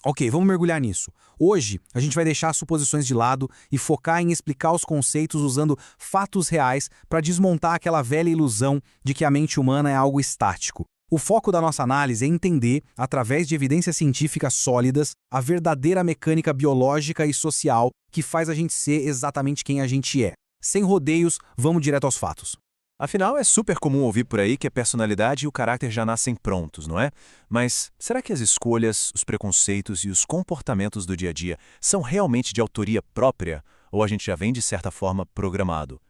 Ok, vamos mergulhar nisso. Hoje, a gente vai deixar as suposições de lado e focar em explicar os conceitos usando fatos reais para desmontar aquela velha ilusão de que a mente humana é algo estático. O foco da nossa análise é entender, através de evidências científicas sólidas, a verdadeira mecânica biológica e social que faz a gente ser exatamente quem a gente é. Sem rodeios, vamos direto aos fatos. Afinal, é super comum ouvir por aí que a personalidade e o caráter já nascem prontos, não é? Mas será que as escolhas, os preconceitos e os comportamentos do dia a dia são realmente de autoria própria? Ou a gente já vem, de certa forma, programado?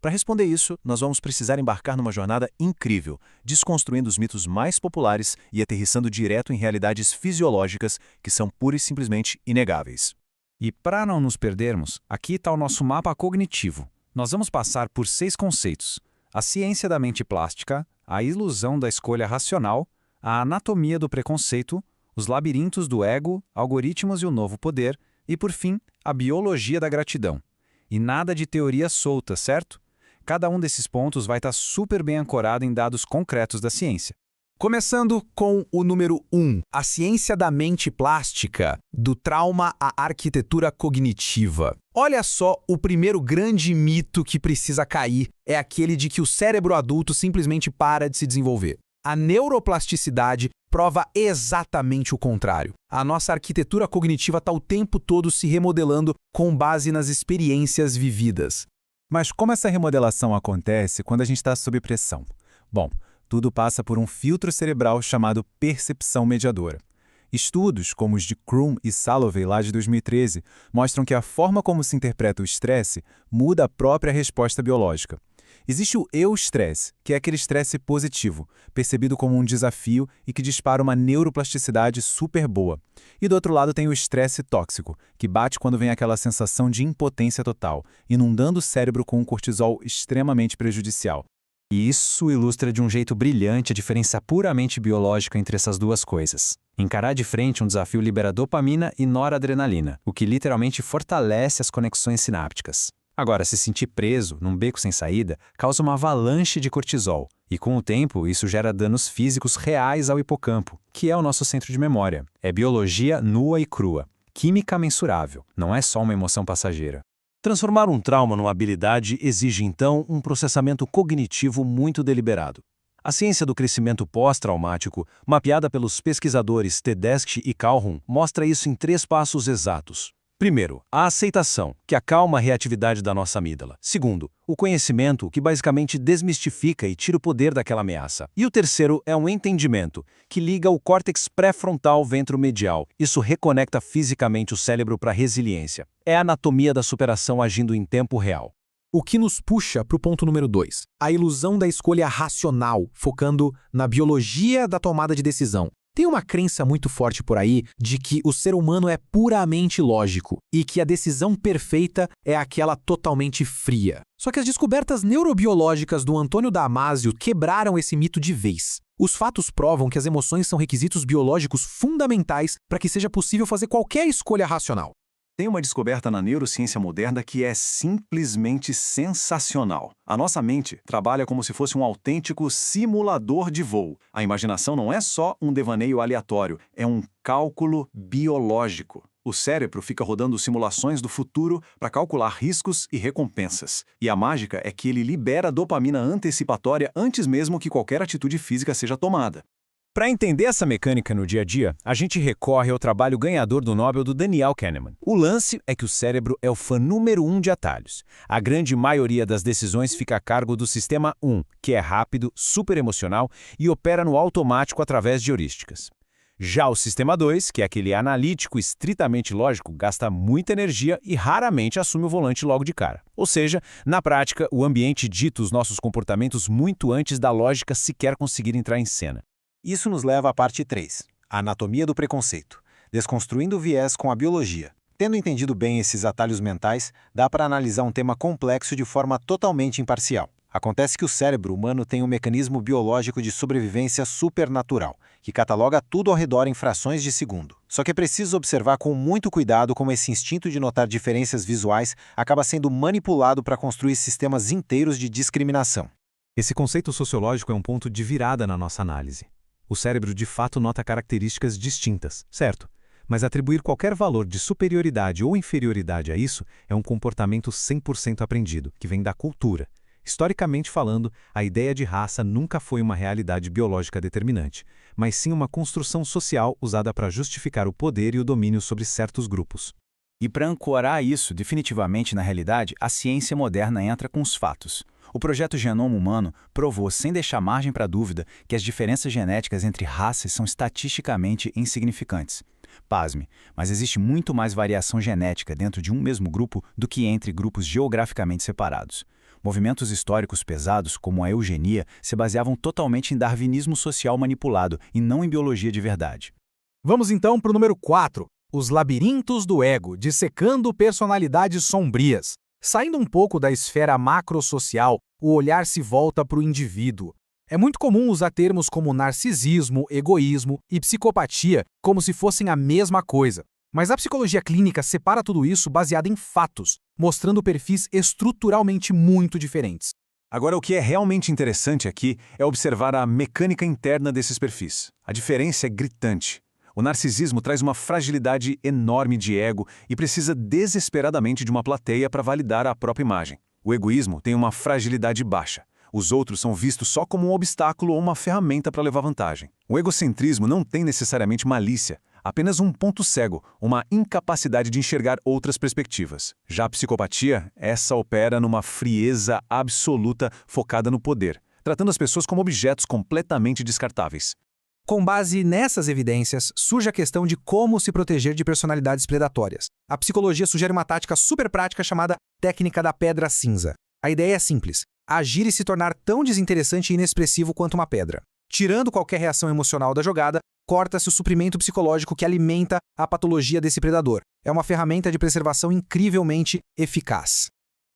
Para responder isso, nós vamos precisar embarcar numa jornada incrível, desconstruindo os mitos mais populares e aterrissando direto em realidades fisiológicas que são pura e simplesmente inegáveis. E para não nos perdermos, aqui está o nosso mapa cognitivo. Nós vamos passar por 6 conceitos: a ciência da mente plástica, a ilusão da escolha racional, a anatomia do preconceito, os labirintos do ego, algoritmos e o novo poder, e, por fim, a biologia da gratidão. E nada de teoria solta, certo? Cada um desses pontos vai estar super bem ancorado em dados concretos da ciência. Começando com o número 1, a ciência da mente plástica, do trauma à arquitetura cognitiva. Olha só, o primeiro grande mito que precisa cair é aquele de que o cérebro adulto simplesmente para de se desenvolver. A neuroplasticidade prova exatamente o contrário. A nossa arquitetura cognitiva está o tempo todo se remodelando com base nas experiências vividas. Mas como essa remodelação acontece quando a gente está sob pressão? Bom, tudo passa por um filtro cerebral chamado percepção mediadora. Estudos, como os de Crum e Salovey, lá de 2013, mostram que a forma como se interpreta o estresse muda a própria resposta biológica. Existe o eustresse, que é aquele estresse positivo, percebido como um desafio e que dispara uma neuroplasticidade super boa. E do outro lado tem o estresse tóxico, que bate quando vem aquela sensação de impotência total, inundando o cérebro com um cortisol extremamente prejudicial. E isso ilustra de um jeito brilhante a diferença puramente biológica entre essas duas coisas. Encarar de frente um desafio libera dopamina e noradrenalina, o que literalmente fortalece as conexões sinápticas. Agora, se sentir preso, num beco sem saída, causa uma avalanche de cortisol. E com o tempo, isso gera danos físicos reais ao hipocampo, que é o nosso centro de memória. É biologia nua e crua. Química mensurável. Não é só uma emoção passageira. Transformar um trauma numa habilidade exige, então, um processamento cognitivo muito deliberado. A ciência do crescimento pós-traumático, mapeada pelos pesquisadores Tedeschi e Calhoun, mostra isso em 3 passos exatos. Primeiro, a aceitação, que acalma a reatividade da nossa amígdala. Segundo, o conhecimento, que basicamente desmistifica e tira o poder daquela ameaça. E o terceiro é um entendimento, que liga o córtex pré-frontal ventromedial. Isso reconecta fisicamente o cérebro para a resiliência. É a anatomia da superação agindo em tempo real. O que nos puxa para o ponto número 2, a ilusão da escolha racional, focando na biologia da tomada de decisão. Tem uma crença muito forte por aí de que o ser humano é puramente lógico e que a decisão perfeita é aquela totalmente fria. Só que as descobertas neurobiológicas do Antônio Damasio quebraram esse mito de vez. Os fatos provam que as emoções são requisitos biológicos fundamentais para que seja possível fazer qualquer escolha racional. Tem uma descoberta na neurociência moderna que é simplesmente sensacional. A nossa mente trabalha como se fosse um autêntico simulador de voo. A imaginação não é só um devaneio aleatório, é um cálculo biológico. O cérebro fica rodando simulações do futuro para calcular riscos e recompensas. E a mágica é que ele libera dopamina antecipatória antes mesmo que qualquer atitude física seja tomada. Para entender essa mecânica no dia a dia, a gente recorre ao trabalho ganhador do Nobel do Daniel Kahneman. O lance é que o cérebro é o fã número 1 de atalhos. A grande maioria das decisões fica a cargo do sistema 1, que é rápido, super emocional e opera no automático através de heurísticas. Já o sistema 2, que é aquele analítico estritamente lógico, gasta muita energia e raramente assume o volante logo de cara. Ou seja, na prática, o ambiente dita os nossos comportamentos muito antes da lógica sequer conseguir entrar em cena. Isso nos leva à parte 3, a anatomia do preconceito, desconstruindo o viés com a biologia. Tendo entendido bem esses atalhos mentais, dá para analisar um tema complexo de forma totalmente imparcial. Acontece que o cérebro humano tem um mecanismo biológico de sobrevivência supernatural, que cataloga tudo ao redor em frações de segundo. Só que é preciso observar com muito cuidado como esse instinto de notar diferenças visuais acaba sendo manipulado para construir sistemas inteiros de discriminação. Esse conceito sociológico é um ponto de virada na nossa análise. O cérebro de fato nota características distintas, certo? Mas atribuir qualquer valor de superioridade ou inferioridade a isso é um comportamento 100% aprendido, que vem da cultura. Historicamente falando, a ideia de raça nunca foi uma realidade biológica determinante, mas sim uma construção social usada para justificar o poder e o domínio sobre certos grupos. E para ancorar isso definitivamente na realidade, a ciência moderna entra com os fatos. O projeto Genoma Humano provou, sem deixar margem para dúvida, que as diferenças genéticas entre raças são estatisticamente insignificantes. Pasme, mas existe muito mais variação genética dentro de um mesmo grupo do que entre grupos geograficamente separados. Movimentos históricos pesados, como a eugenia, se baseavam totalmente em darwinismo social manipulado e não em biologia de verdade. Vamos então para o número 4, os labirintos do ego, dissecando personalidades sombrias. Saindo um pouco da esfera macrosocial, o olhar se volta para o indivíduo. É muito comum usar termos como narcisismo, egoísmo e psicopatia como se fossem a mesma coisa. Mas a psicologia clínica separa tudo isso baseado em fatos, mostrando perfis estruturalmente muito diferentes. Agora, o que é realmente interessante aqui é observar a mecânica interna desses perfis. A diferença é gritante. O narcisismo traz uma fragilidade enorme de ego e precisa desesperadamente de uma plateia para validar a própria imagem. O egoísmo tem uma fragilidade baixa. Os outros são vistos só como um obstáculo ou uma ferramenta para levar vantagem. O egocentrismo não tem necessariamente malícia, apenas um ponto cego, uma incapacidade de enxergar outras perspectivas. Já a psicopatia, essa opera numa frieza absoluta focada no poder, tratando as pessoas como objetos completamente descartáveis. Com base nessas evidências, surge a questão de como se proteger de personalidades predatórias. A psicologia sugere uma tática super prática chamada técnica da pedra cinza. A ideia é simples: agir e se tornar tão desinteressante e inexpressivo quanto uma pedra. Tirando qualquer reação emocional da jogada, corta-se o suprimento psicológico que alimenta a patologia desse predador. É uma ferramenta de preservação incrivelmente eficaz.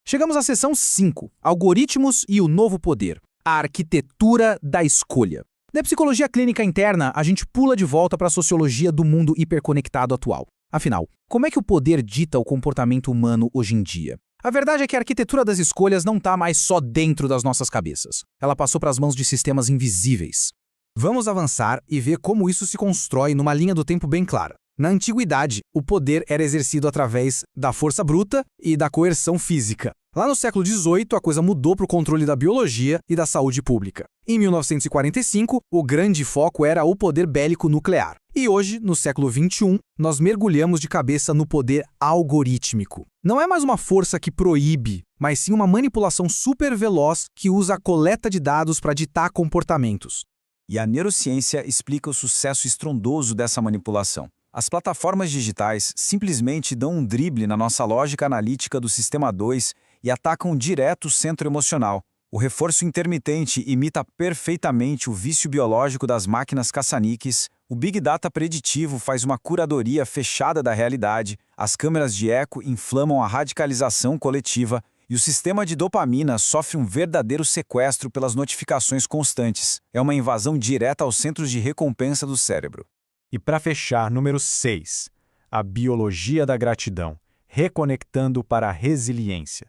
Chegamos à seção 5, algoritmos e o novo poder, a arquitetura da escolha. Da psicologia clínica interna, a gente pula de volta para a sociologia do mundo hiperconectado atual. Afinal, como é que o poder dita o comportamento humano hoje em dia? A verdade é que a arquitetura das escolhas não está mais só dentro das nossas cabeças. Ela passou para as mãos de sistemas invisíveis. Vamos avançar e ver como isso se constrói numa linha do tempo bem clara. Na antiguidade, o poder era exercido através da força bruta e da coerção física. Lá no século XVIII, a coisa mudou para o controle da biologia e da saúde pública. Em 1945, o grande foco era o poder bélico nuclear. E hoje, no século XXI, nós mergulhamos de cabeça no poder algorítmico. Não é mais uma força que proíbe, mas sim uma manipulação super veloz que usa a coleta de dados para ditar comportamentos. E a neurociência explica o sucesso estrondoso dessa manipulação. As plataformas digitais simplesmente dão um drible na nossa lógica analítica do sistema 2 e atacam direto o centro emocional. O reforço intermitente imita perfeitamente o vício biológico das máquinas caça-níqueis, o Big Data preditivo faz uma curadoria fechada da realidade, as câmeras de eco inflamam a radicalização coletiva e o sistema de dopamina sofre um verdadeiro sequestro pelas notificações constantes. É uma invasão direta aos centros de recompensa do cérebro. E para fechar, número 6, a biologia da gratidão, reconectando para a resiliência.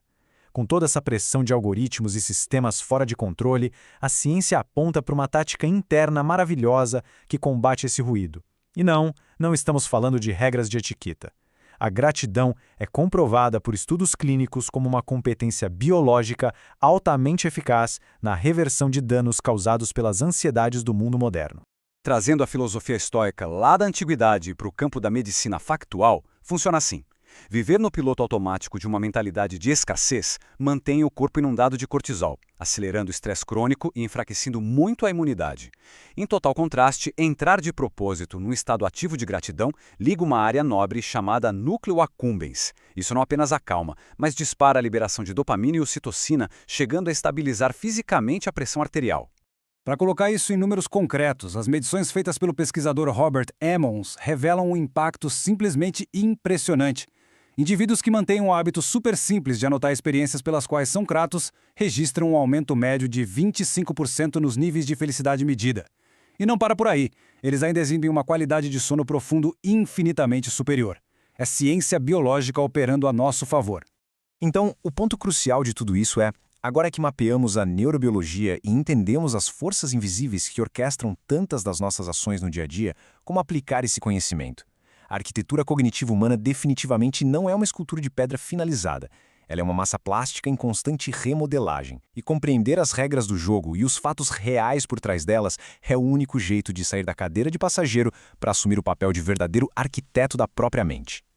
Com toda essa pressão de algoritmos e sistemas fora de controle, a ciência aponta para uma tática interna maravilhosa que combate esse ruído. E não estamos falando de regras de etiqueta. A gratidão é comprovada por estudos clínicos como uma competência biológica altamente eficaz na reversão de danos causados pelas ansiedades do mundo moderno. Trazendo a filosofia estoica lá da antiguidade para o campo da medicina factual, funciona assim. Viver no piloto automático de uma mentalidade de escassez mantém o corpo inundado de cortisol, acelerando o estresse crônico e enfraquecendo muito a imunidade. Em total contraste, entrar de propósito num estado ativo de gratidão liga uma área nobre chamada núcleo accumbens. Isso não apenas acalma, mas dispara a liberação de dopamina e ocitocina, chegando a estabilizar fisicamente a pressão arterial. Para colocar isso em números concretos, as medições feitas pelo pesquisador Robert Emmons revelam um impacto simplesmente impressionante. Indivíduos que mantêm um hábito super simples de anotar experiências pelas quais são gratos registram um aumento médio de 25% nos níveis de felicidade medida. E não para por aí, eles ainda exibem uma qualidade de sono profundo infinitamente superior. É ciência biológica operando a nosso favor. Então, o ponto crucial de tudo isso é: agora que mapeamos a neurobiologia e entendemos as forças invisíveis que orquestram tantas das nossas ações no dia a dia, como aplicar esse conhecimento? A arquitetura cognitiva humana definitivamente não é uma escultura de pedra finalizada. Ela é uma massa plástica em constante remodelagem. E compreender as regras do jogo e os fatos reais por trás delas é o único jeito de sair da cadeira de passageiro para assumir o papel de verdadeiro arquiteto da própria mente.